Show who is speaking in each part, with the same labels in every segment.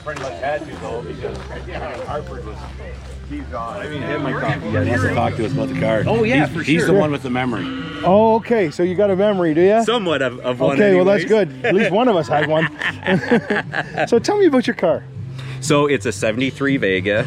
Speaker 1: pretty much had to though because Harper just keeps on.
Speaker 2: I mean, him, my copy. Yeah, he has to talk to us about the car.
Speaker 3: Oh yeah, for sure.
Speaker 2: He's the one with the memory.
Speaker 4: Oh, okay. So you got a memory, do you?
Speaker 3: Somewhat of one.
Speaker 4: Okay, well that's
Speaker 3: anyways.
Speaker 4: good. At least one of us had one. So tell me about your car.
Speaker 3: So it's a 73 Vega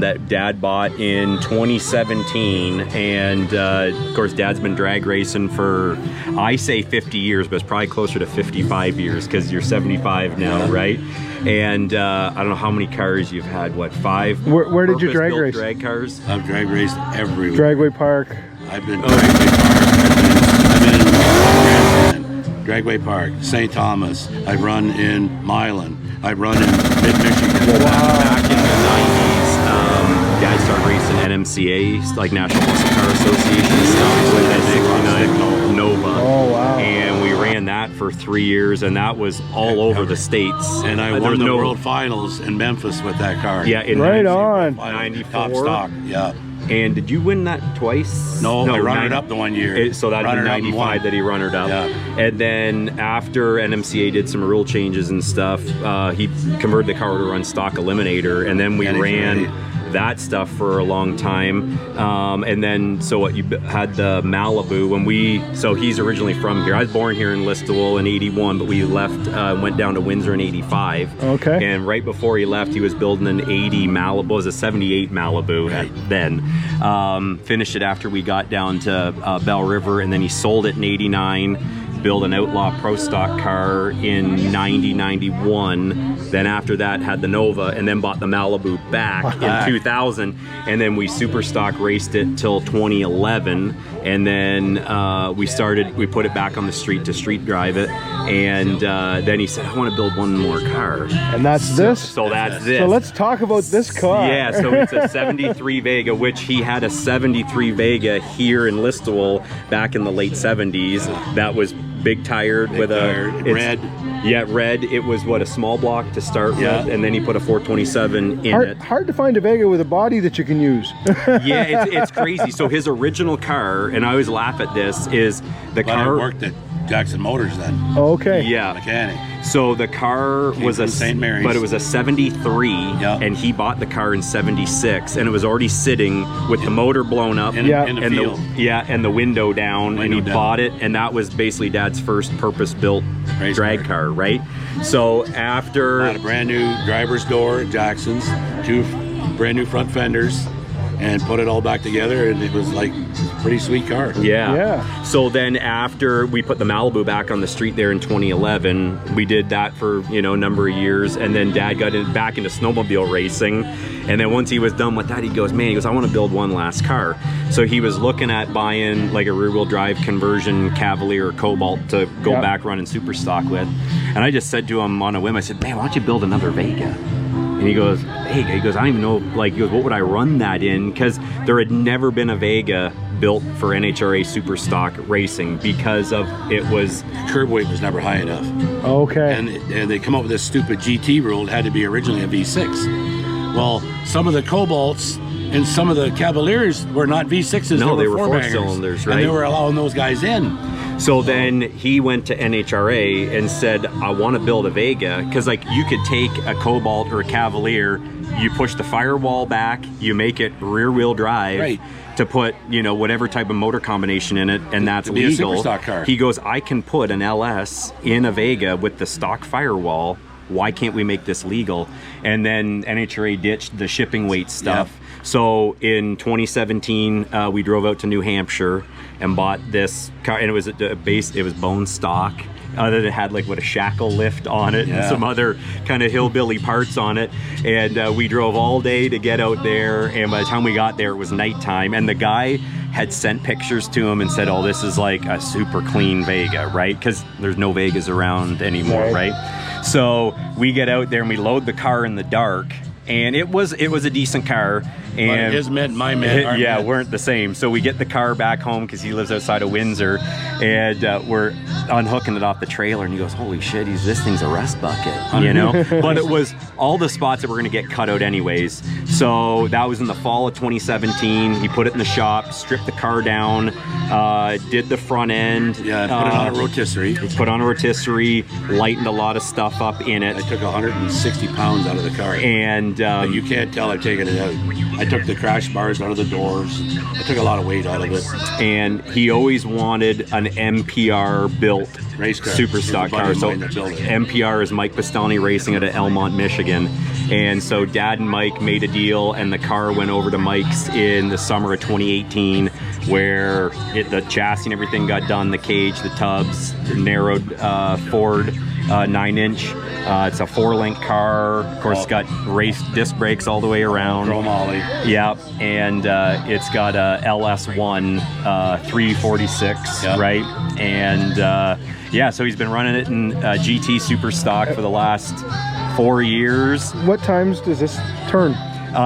Speaker 3: that Dad bought in 2017, and of course Dad's been drag racing for, I say 50 years, but it's probably closer to 55 years because you're 75 now, right? And I don't know how many cars you've had, what, 5?
Speaker 4: Where did you drag race?
Speaker 3: Drag cars?
Speaker 2: I've drag raced everywhere.
Speaker 4: Dragway Park.
Speaker 2: I've been Dragway Park. I've been in Dragway Park, St. Thomas. I've run in Milan. I've run in mid-Michigan.
Speaker 3: Back in the 90s, Dad started racing NMCA, like National Muscle Car Association stuff, with that 69 Nova.
Speaker 4: Oh, wow.
Speaker 3: And we ran that for 3 years, and that was all over the States.
Speaker 2: And I won the World Finals in Memphis with that car.
Speaker 3: Yeah, in
Speaker 4: Right on.
Speaker 3: 94.
Speaker 2: Top stock, yeah.
Speaker 3: And did you win that twice?
Speaker 2: No, I runnered up the one year.
Speaker 3: So that'd be 95 that he runnered up.
Speaker 2: Yeah.
Speaker 3: And then after NMCA did some rule changes and stuff, he converted the car to run stock eliminator, and then we ran that stuff for a long time. And then, so what, you had the Malibu when so he's originally from here. I was born here in Listowel in 81, but we left, went down to Windsor in 85.
Speaker 4: Okay.
Speaker 3: And right before he left, he was building an 80 Malibu, it was a 78 Malibu then. Finished it after we got down to Bell River, and then he sold it in 89. Built an Outlaw Pro Stock car in 91. Then after that had the Nova, and then bought the Malibu back in 2000. And then we super stock raced it till 2011. And then we put it back on the street to street drive it. And then he said, I want to build one more car.
Speaker 4: And that's this?
Speaker 3: So that's this.
Speaker 4: So let's talk about this car.
Speaker 3: Yeah, so it's a 73 Vega, which he had a 73 Vega here in Listowel back in the late 70s. That was big tired with
Speaker 2: red.
Speaker 3: Yeah, red. It was what, a small block to start with, and then he put a 427 in it.
Speaker 4: Hard to find a Vega with a body that you can use.
Speaker 3: Yeah, it's crazy. So his original car, and I always laugh at this, is the car.
Speaker 2: I worked at Jackson Motors then.
Speaker 4: Okay.
Speaker 3: Yeah.
Speaker 2: Mechanic.
Speaker 3: So the car was a
Speaker 2: St. Mary's,
Speaker 3: but it was a 73, and he bought the car in 76, and it was already sitting with the motor blown up,
Speaker 2: in the field.
Speaker 3: And the window down, and he bought it, and that was basically Dad's first purpose-built drag car, right? So after
Speaker 2: had a brand new driver's door at Jackson's, 2 brand new front fenders, and put it all back together, and it was like a pretty sweet car.
Speaker 4: Yeah.
Speaker 3: So then after we put the Malibu back on the street there in 2011, we did that for, a number of years, and then Dad got back into snowmobile racing. And then once he was done with that, he goes, I want to build one last car. So he was looking at buying like a rear-wheel drive conversion Cavalier or Cobalt to go back running super stock with. And I just said to him on a whim, I said, man, why don't you build another Vega? And he goes, Vega? He goes, I don't even know, what would I run that in? Because there had never been a Vega built for NHRA super stock racing because of
Speaker 2: curb weight was never high enough.
Speaker 4: Okay.
Speaker 2: And they come up with this stupid GT rule. It had to be originally a V6. Well, some of the Cobalts and some of the Cavaliers were not V6s.
Speaker 3: No, they were
Speaker 2: four-bangers,
Speaker 3: cylinders, right?
Speaker 2: And they were allowing those guys in.
Speaker 3: So then he went to NHRA and said, I want to build a Vega, because you could take a Cobalt or a Cavalier, you push the firewall back, you make it rear-wheel drive to put, whatever type of motor combination in it, and that's
Speaker 2: to be
Speaker 3: legal.
Speaker 2: A super stock car.
Speaker 3: He goes, I can put an LS in a Vega with the stock firewall. Why can't we make this legal? And then NHRA ditched the shipping weight stuff.
Speaker 2: Yep.
Speaker 3: So in 2017, we drove out to New Hampshire and bought this car, and it was it was bone stock. It had a shackle lift on it and some other kind of hillbilly parts on it. And we drove all day to get out there, and by the time we got there, it was nighttime. And the guy had sent pictures to him and said, oh, this is like a super clean Vega, right? Because there's no Vegas around anymore, right? So we get out there and we load the car in the dark. And it was a decent car, And
Speaker 2: his mint and my mint aren't mint.
Speaker 3: weren't the same. So we get the car back home because he lives outside of Windsor, and we're unhooking it off the trailer, and he goes, "Holy shit, this thing's a rust bucket," you know. But it was all the spots that were going to get cut out anyways. So that was in the fall of 2017. He put it in the shop, stripped the car down, did the front end.
Speaker 2: Yeah, put it on a rotisserie.
Speaker 3: Put on a rotisserie, lightened a lot of stuff up in it.
Speaker 2: I took 160 pounds out of the car.
Speaker 3: And
Speaker 2: but you can't tell I've taken it out. I took the crash bars out of the doors. I took a lot of weight out of it.
Speaker 3: And he always wanted an MPR built
Speaker 2: race car,
Speaker 3: super stock car. So MPR is Mike Pistolny Racing out of Elmont, Michigan. And so Dad and Mike made a deal, and the car went over to Mike's in the summer of 2018, where the chassis and everything got done, the cage, the tubs, the narrowed Ford 9-inch. It's a 4-link car. Of course, it's got race disc brakes all the way around.
Speaker 2: Chrome ollie.
Speaker 3: Yeah, and it's got a LS1 346, right? And yeah, so he's been running it in GT Super Stock for the last 4 years.
Speaker 4: What times does this turn?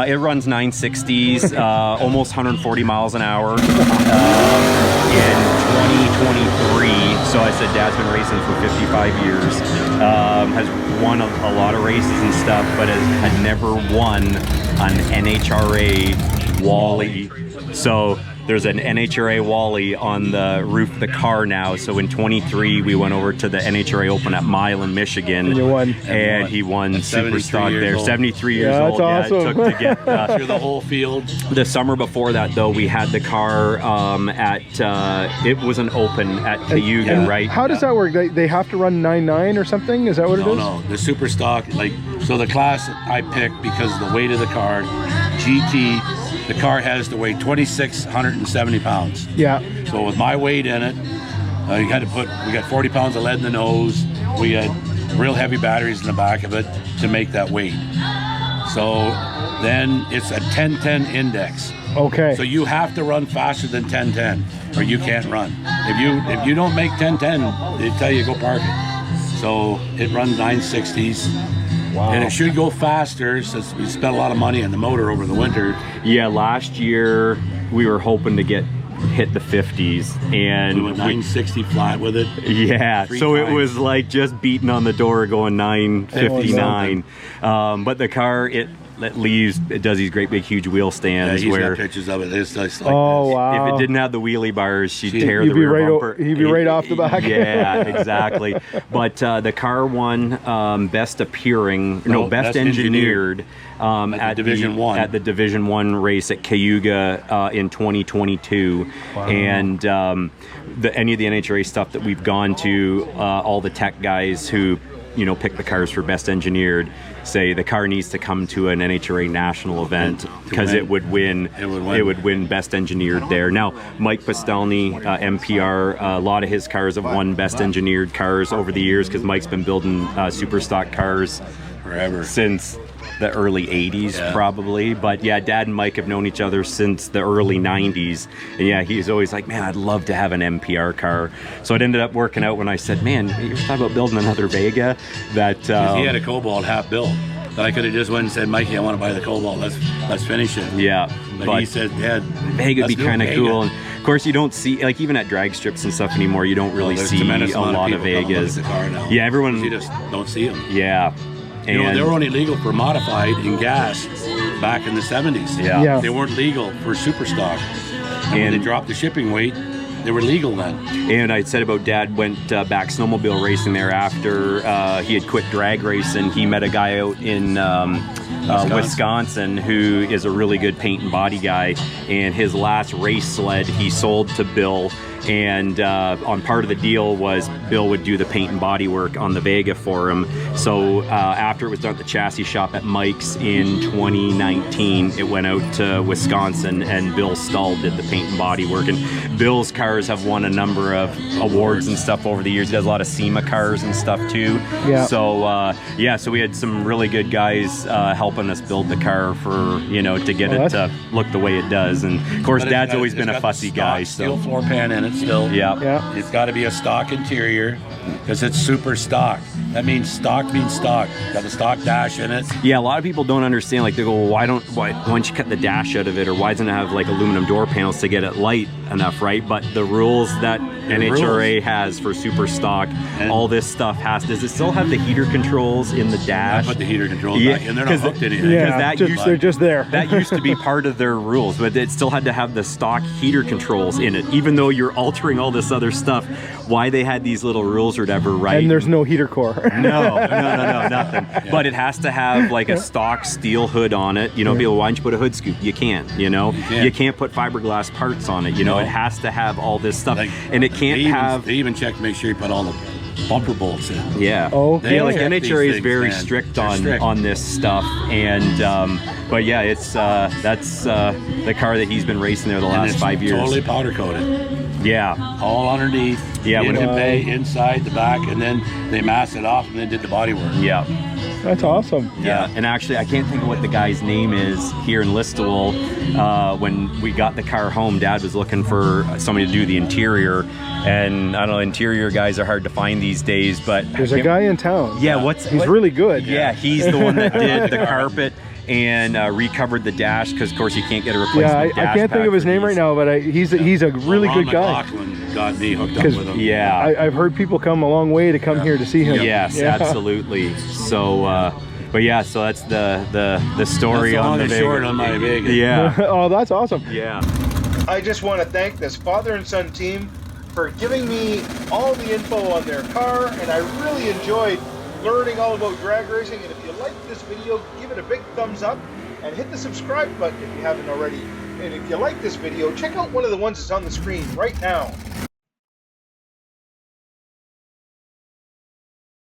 Speaker 3: It runs 960s, almost 140 miles an hour in 2023. So I said Dad's been racing for 55 years. Has won a lot of races and stuff, but had never won an NHRA Wally. So there's an NHRA Wally on the roof of the car now. So in 23, we went over to the NHRA Open at Milan, Michigan.
Speaker 4: And you won.
Speaker 3: And he won Super Stock there. 73 years
Speaker 4: that's
Speaker 3: old.
Speaker 4: Awesome.
Speaker 3: Yeah, it took to get
Speaker 2: through the whole field.
Speaker 3: The summer before that, though, we had the car at, it was an Open at Cayuga, right?
Speaker 4: How does that work? They have to run 9.9 or something? Is that what it is?
Speaker 2: No, the Super Stock, so the class I picked because of the weight of the car, GT, the car has to weigh 2,670 pounds.
Speaker 4: Yeah.
Speaker 2: So with my weight in it, we got 40 pounds of lead in the nose. We had real heavy batteries in the back of it to make that weight. So then it's a 1010 index.
Speaker 4: Okay.
Speaker 2: So you have to run faster than 1010 or you can't run. If you don't make 1010, they tell you go park it. So it runs 960s.
Speaker 4: Wow.
Speaker 2: And it should go faster since we spent a lot of money on the motor over the winter.
Speaker 3: Yeah, last year we were hoping to hit the 50s, and
Speaker 2: we went 960 flat with it.
Speaker 3: Yeah, so
Speaker 2: times.
Speaker 3: it was like just beating on the door going 959. But the car, it does these great big huge wheel stands.
Speaker 2: Yeah, he's
Speaker 3: where
Speaker 2: got pictures of it. It's just like
Speaker 4: oh
Speaker 2: this.
Speaker 4: wow!
Speaker 3: If it didn't have the wheelie bars, she'd tear the rear bumper.
Speaker 4: He'd be right off the back.
Speaker 3: Yeah, exactly. But the car won best engineered
Speaker 2: at Division 1
Speaker 3: at the Division 1 race at Cayuga in 2022.
Speaker 4: Wow.
Speaker 3: And any of the NHRA stuff that we've gone to, all the tech guys who pick the cars for best engineered say the car needs to come to an NHRA national event because it would win best engineered there. Now Mike Pistolny, MPR, a lot of his cars have won best engineered cars over the years because Mike's been building super stock cars
Speaker 2: forever,
Speaker 3: since the early 80s probably. But yeah, Dad and Mike have known each other since the early 90s. And yeah, he's always like, man, I'd love to have an MPR car. So it ended up working out when I said, man, you're talking about building another Vega. That
Speaker 2: he had a Cobalt half built that I could have just went and said, Mikey, I want to buy the Cobalt. Let's finish it.
Speaker 3: Yeah,
Speaker 2: but he said, Dad,
Speaker 3: Vega would be kind of cool. And of course, you don't see, like, even at drag strips and stuff anymore, you don't really see a lot of Vegas.
Speaker 2: Yeah,
Speaker 3: everyone.
Speaker 2: You just don't see them.
Speaker 3: Yeah.
Speaker 2: And they were only legal for modified in gas back in the 70s.
Speaker 3: Yeah.
Speaker 2: They weren't legal for super stock. And when they dropped the shipping weight, they were legal then.
Speaker 3: And I said about Dad went back snowmobile racing there after he had quit drag racing. He met a guy out in Wisconsin who is a really good paint and body guy. And his last race sled he sold to Bill. And on part of the deal was Bill would do the paint and body work on the Vega for him. So after it was done at the chassis shop at Mike's in 2019, it went out to Wisconsin and Bill Stahl did the paint and body work. And Bill's cars have won a number of awards and stuff over the years. He does a lot of SEMA cars and stuff too.
Speaker 4: Yeah.
Speaker 3: So so we had some really good guys helping us build the car for, to get it to look the way it does. And of course, Dad's always been a fussy guy.
Speaker 2: Steel floor pan in it still.
Speaker 3: Yeah.
Speaker 2: It's got to be a stock interior because it's super stock. That means stock means stock. Got the stock dash in it.
Speaker 3: Yeah, a lot of people don't understand. Like they go, well, why don't you cut the dash out of it, or why doesn't it have like aluminum door panels to get it light enough, right? But the rules that NHRA has for super stock,
Speaker 2: And
Speaker 3: all this stuff does it still have the heater controls in the dash?
Speaker 2: I put the heater controls back in. They're not hooked to anything.
Speaker 4: Yeah, they're just there.
Speaker 3: That used to be part of their rules, but it still had to have the stock heater controls in it, even though you're altering all this other stuff. Why they had these little rules or whatever, right?
Speaker 4: And there's no heater core.
Speaker 3: No, nothing. Yeah. But it has to have like a stock steel hood on it. You know, people, why don't you put a hood scoop? You can't, you know? You can't put fiberglass parts on it, you know? It has to have all this stuff.
Speaker 2: Like,
Speaker 3: and it can't
Speaker 2: They even check to make sure you put all the bumper bolts in.
Speaker 3: Yeah.
Speaker 4: Okay.
Speaker 3: Yeah, like
Speaker 2: check
Speaker 3: NHRA is
Speaker 2: these
Speaker 3: very
Speaker 2: things,
Speaker 3: strict
Speaker 2: man.
Speaker 3: on this stuff. And, but yeah, it's, that's the car that he's been racing there the
Speaker 2: And
Speaker 3: last
Speaker 2: it's
Speaker 3: 5 years.
Speaker 2: totally powder coated.
Speaker 3: Yeah.
Speaker 2: All underneath.
Speaker 3: Yeah,
Speaker 2: in
Speaker 3: when
Speaker 2: the bay, inside, the back, and then they masked it off and then did the body work.
Speaker 3: Yeah.
Speaker 4: That's awesome.
Speaker 3: Yeah, and actually, I can't think of what the guy's name is here in Listowel. When we got the car home, Dad was looking for somebody to do the interior, and I don't know, interior guys are hard to find these days. But
Speaker 4: There's a guy in town.
Speaker 3: Yeah,
Speaker 4: he's really good.
Speaker 3: Yeah, he's the one that did the carpet and recovered the dash, because of course you can't get a replacement.
Speaker 4: Yeah, I
Speaker 3: dash
Speaker 4: can't think
Speaker 3: pad
Speaker 4: of his
Speaker 3: for
Speaker 4: name
Speaker 3: these.
Speaker 4: right now, but he's a really
Speaker 2: Ron
Speaker 4: good guy.
Speaker 2: McLaughlin got me hooked up with him.
Speaker 3: Yeah.
Speaker 4: I've heard people come a long way to come here to see him.
Speaker 3: Yes,
Speaker 4: Yeah.
Speaker 3: absolutely. So, but yeah, so that's the story
Speaker 2: That's
Speaker 3: on
Speaker 2: long
Speaker 3: the
Speaker 2: and
Speaker 3: Vega.
Speaker 2: short on my Vega.
Speaker 3: Yeah,
Speaker 4: Oh, that's awesome.
Speaker 3: yeah.
Speaker 5: I just want to thank this father and son team for giving me all the info on their car, and I really enjoyed learning all about drag racing. And if you like this video, give it a big thumbs up and hit the subscribe button if you haven't already. And if you like this video, check out one of the ones that's on the screen right now.